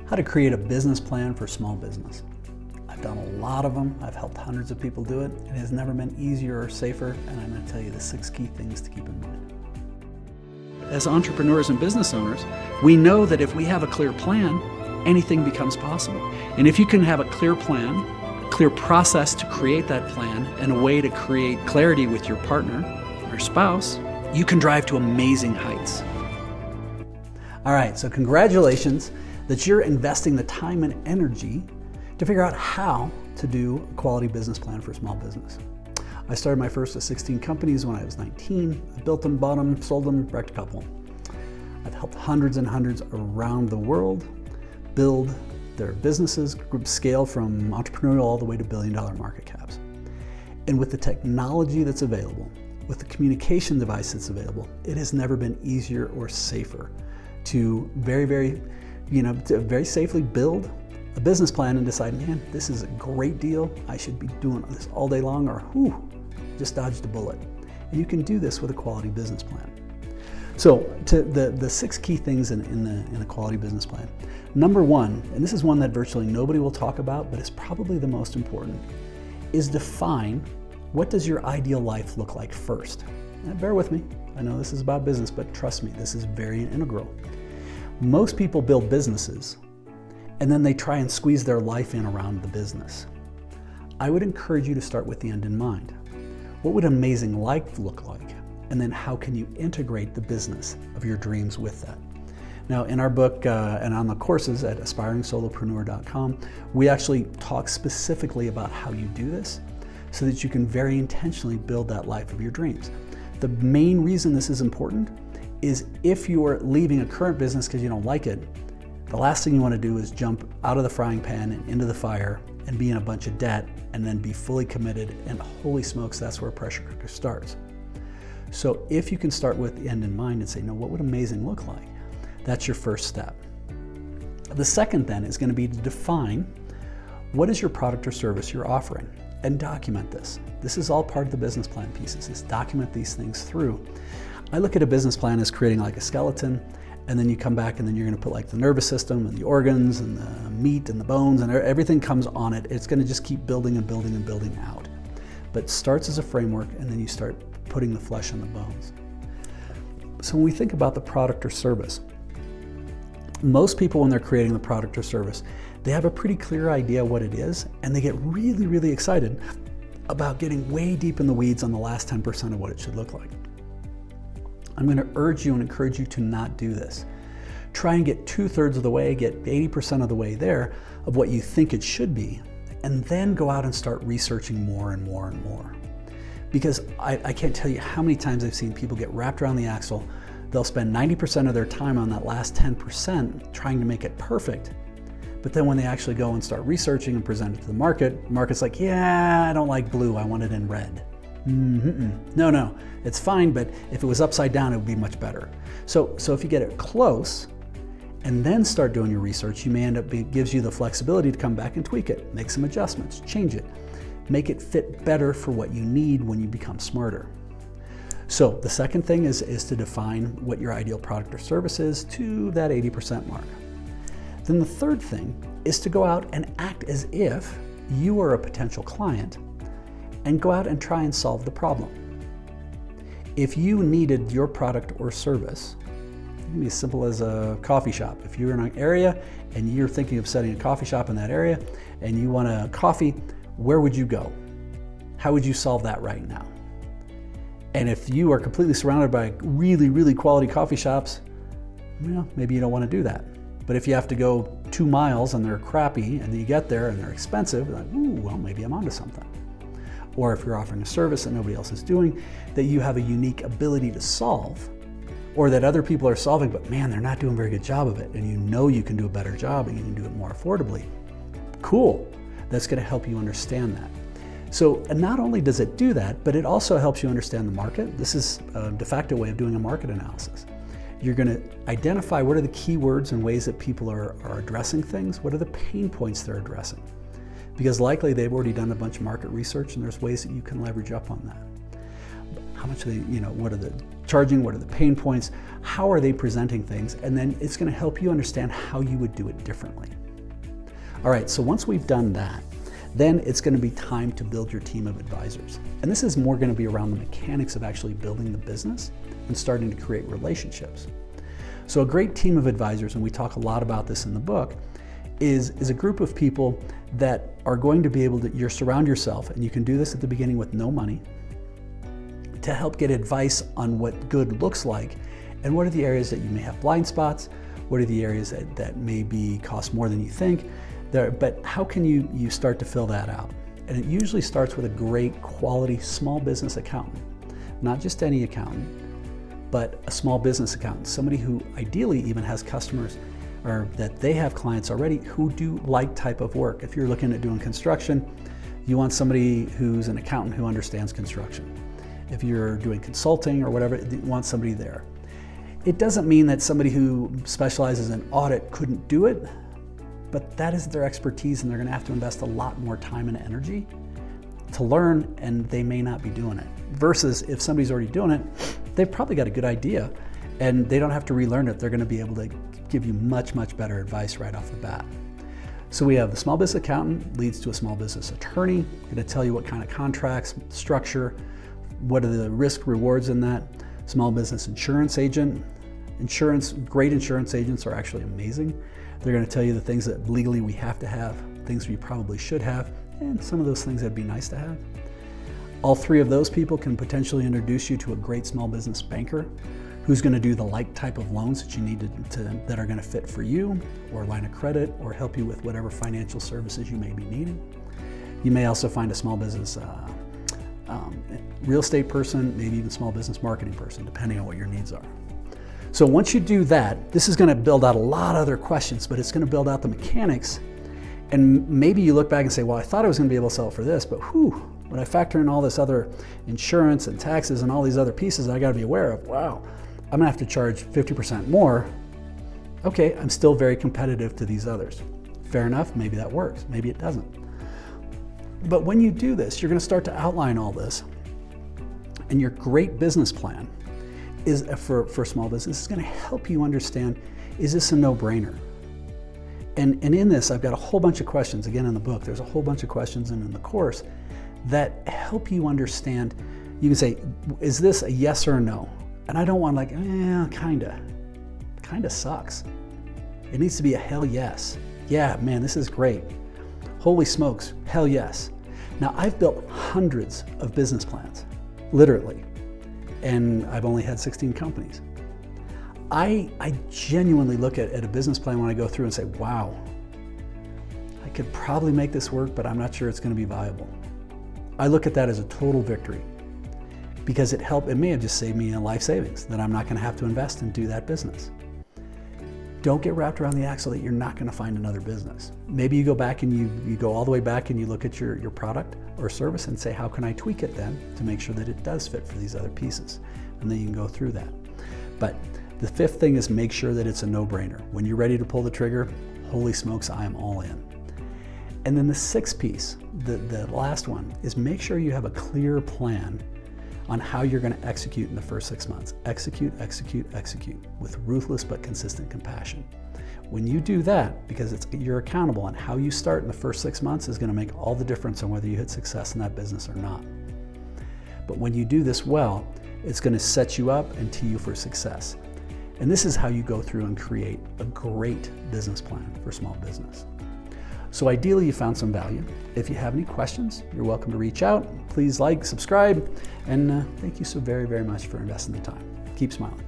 how to create a business plan for small business. I've done a lot of them. I've helped hundreds of people do it. It has never been easier or safer, and I'm going to tell you the 6 key things to keep in mind. As entrepreneurs and business owners, we know that if we have a clear plan, anything becomes possible. And if you can have a clear plan, a clear process to create that plan, and a way to create clarity with your partner or spouse, you can drive to amazing heights. All right, so congratulations that you're investing the time and energy to figure out how to do a quality business plan for a small business. I started my first of 16 companies when I was 19. I built them, bought them, sold them, wrecked a couple. I've helped hundreds and hundreds around the world build their businesses, scale from entrepreneurial all the way to billion-dollar market caps. And with the technology that's available, with the communication device that's available, it has never been easier or safer to very safely build a business plan and decide, man, this is a great deal. I should be doing this all day long, or whew, just dodged a bullet. And you can do this with a quality business plan. So the 6 key things in a quality business plan. Number 1, and this is one that virtually nobody will talk about, but it's probably the most important, is define what does your ideal life look like first. Now, bear with me. I know this is about business, but trust me, this is very integral. Most people build businesses and then they try and squeeze their life in around the business. I would encourage you to start with the end in mind. What would amazing life look like? And then how can you integrate the business of your dreams with that? Now, in our book and on the courses at aspiringsolopreneur.com, we actually talk specifically about how you do this so that you can very intentionally build that life of your dreams. The main reason this is important is if you are leaving a current business because you don't like it, the last thing you want to do is jump out of the frying pan and into the fire and be in a bunch of debt and then be fully committed, and holy smokes, that's where a pressure cooker starts. So if you can start with the end in mind and say, no, what would amazing look like? That's your first step. The second then is going to be to define what is your product or service you're offering and document this. This is all part of the business plan pieces, is document these things through. I look at a business plan as creating like a skeleton, and then you come back and then you're going to put like the nervous system and the organs and the meat and the bones and everything comes on it. It's going to just keep building and building and building out. But it starts as a framework and then you start putting the flesh on the bones. So when we think about the product or service, most people when they're creating the product or service, they have a pretty clear idea what it is and they get really, really excited about getting way deep in the weeds on the last 10% of what it should look like. I'm going to urge you and encourage you to not do this. Try and get 2/3 of the way, get 80% of the way there of what you think it should be, and then go out and start researching more and more and more. Because I can't tell you how many times I've seen people get wrapped around the axle. They'll spend 90% of their time on that last 10% trying to make it perfect. But then when they actually go and start researching and present it to the market's like, yeah, I don't like blue, I want it in red. No, it's fine, but if it was upside down, it would be much better. So if you get it close and then start doing your research, you may end up gives you the flexibility to come back and tweak it, make some adjustments, change it, make it fit better for what you need when you become smarter. So the second thing is to define what your ideal product or service is to that 80% mark. Then the third thing is to go out and act as if you are a potential client and go out and try and solve the problem. If you needed your product or service, it can be as simple as a coffee shop. If you're in an area and you're thinking of setting a coffee shop in that area and you want a coffee, where would you go? How would you solve that right now? And if you are completely surrounded by really, really quality coffee shops, well, maybe you don't want to do that. But if you have to go 2 miles and they're crappy and you get there and they're expensive, like, ooh, well, maybe I'm onto something. Or if you're offering a service that nobody else is doing, that you have a unique ability to solve, or that other people are solving, but man, they're not doing a very good job of it, and you know you can do a better job and you can do it more affordably. Cool, that's gonna help you understand that. So not only does it do that, but it also helps you understand the market. This is a de facto way of doing a market analysis. You're gonna identify what are the keywords and ways that people are addressing things, what are the pain points they're addressing. Because likely they've already done a bunch of market research and there's ways that you can leverage up on that. how much they, what are the charging, what are the pain points, how are they presenting things, and then it's going to help you understand how you would do it differently. All right, so once we've done that, then it's going to be time to build your team of advisors. And this is more going to be around the mechanics of actually building the business and starting to create relationships. So a great team of advisors, and we talk a lot about this in the book, is a group of people that are going to be able to, you surround yourself, and you can do this at the beginning with no money, to help get advice on what good looks like, and what are the areas that you may have blind spots, what are the areas that maybe cost more than you think, but how can you start to fill that out? And it usually starts with a great quality small business accountant, not just any accountant, but a small business accountant, somebody who ideally even has customers or that they have clients already who do like type of work. If you're looking at doing construction, you want somebody who's an accountant who understands construction. If you're doing consulting or whatever, you want somebody there. It doesn't mean that somebody who specializes in audit couldn't do it, but that is their expertise, and they're going to have to invest a lot more time and energy to learn, and they may not be doing it. Versus if somebody's already doing it, they've probably got a good idea, and they don't have to relearn it. They're going to be able to give you much, much better advice right off the bat. So we have the small business accountant leads to a small business attorney, going to tell you what kind of contracts, structure, what are the risk rewards in that. Small business insurance agent. Great insurance agents are actually amazing. They're going to tell you the things that legally we have to have, things we probably should have, and some of those things that'd be nice to have. All three of those people can potentially introduce you to a great small business banker who's going to do the like type of loans that you need that are going to fit for you, or line of credit, or help you with whatever financial services you may be needing. You may also find a small business real estate person, maybe even small business marketing person, depending on what your needs are. So once you do that, this is going to build out a lot of other questions, but it's going to build out the mechanics. And maybe you look back and say, well, I thought I was going to be able to sell it for this, but when I factor in all this other insurance and taxes and all these other pieces I got to be aware of, wow, I'm going to have to charge 50% more. Okay, I'm still very competitive to these others. Fair enough, maybe that works, maybe it doesn't. But when you do this, you're going to start to outline all this, and your great business plan is for small business is going to help you understand, is this a no-brainer? And in this, I've got a whole bunch of questions. Again, in the book, there's a whole bunch of questions, and in the course that help you understand. You can say, is this a yes or a no? And I don't want like, kinda sucks. It needs to be a hell yes. Yeah, man, this is great. Holy smokes, hell yes. Now, I've built hundreds of business plans, literally, and I've only had 16 companies. I genuinely look at a business plan when I go through and say, wow, I could probably make this work, but I'm not sure it's going to be viable. I look at that as a total victory, because it may have just saved me a life savings that I'm not going to have to invest and do that business. Don't get wrapped around the axle that you're not going to find another business. Maybe you go back and you go all the way back and you look at your product or service and say, how can I tweak it then to make sure that it does fit for these other pieces? And then you can go through that. But the fifth thing is make sure that it's a no-brainer. When you're ready to pull the trigger, holy smokes, I am all in. And then the sixth piece, the last one, is make sure you have a clear plan on how you're going to execute in the first 6 months. Execute, execute, execute with ruthless but consistent compassion. When you do that, because you're accountable, and how you start in the first 6 months is going to make all the difference on whether you hit success in that business or not. But when you do this well, it's going to set you up and tee you for success. And this is how you go through and create a great business plan for small business. So ideally, you found some value. If you have any questions, you're welcome to reach out. Please like, subscribe, and thank you so very, very much for investing the time. Keep smiling.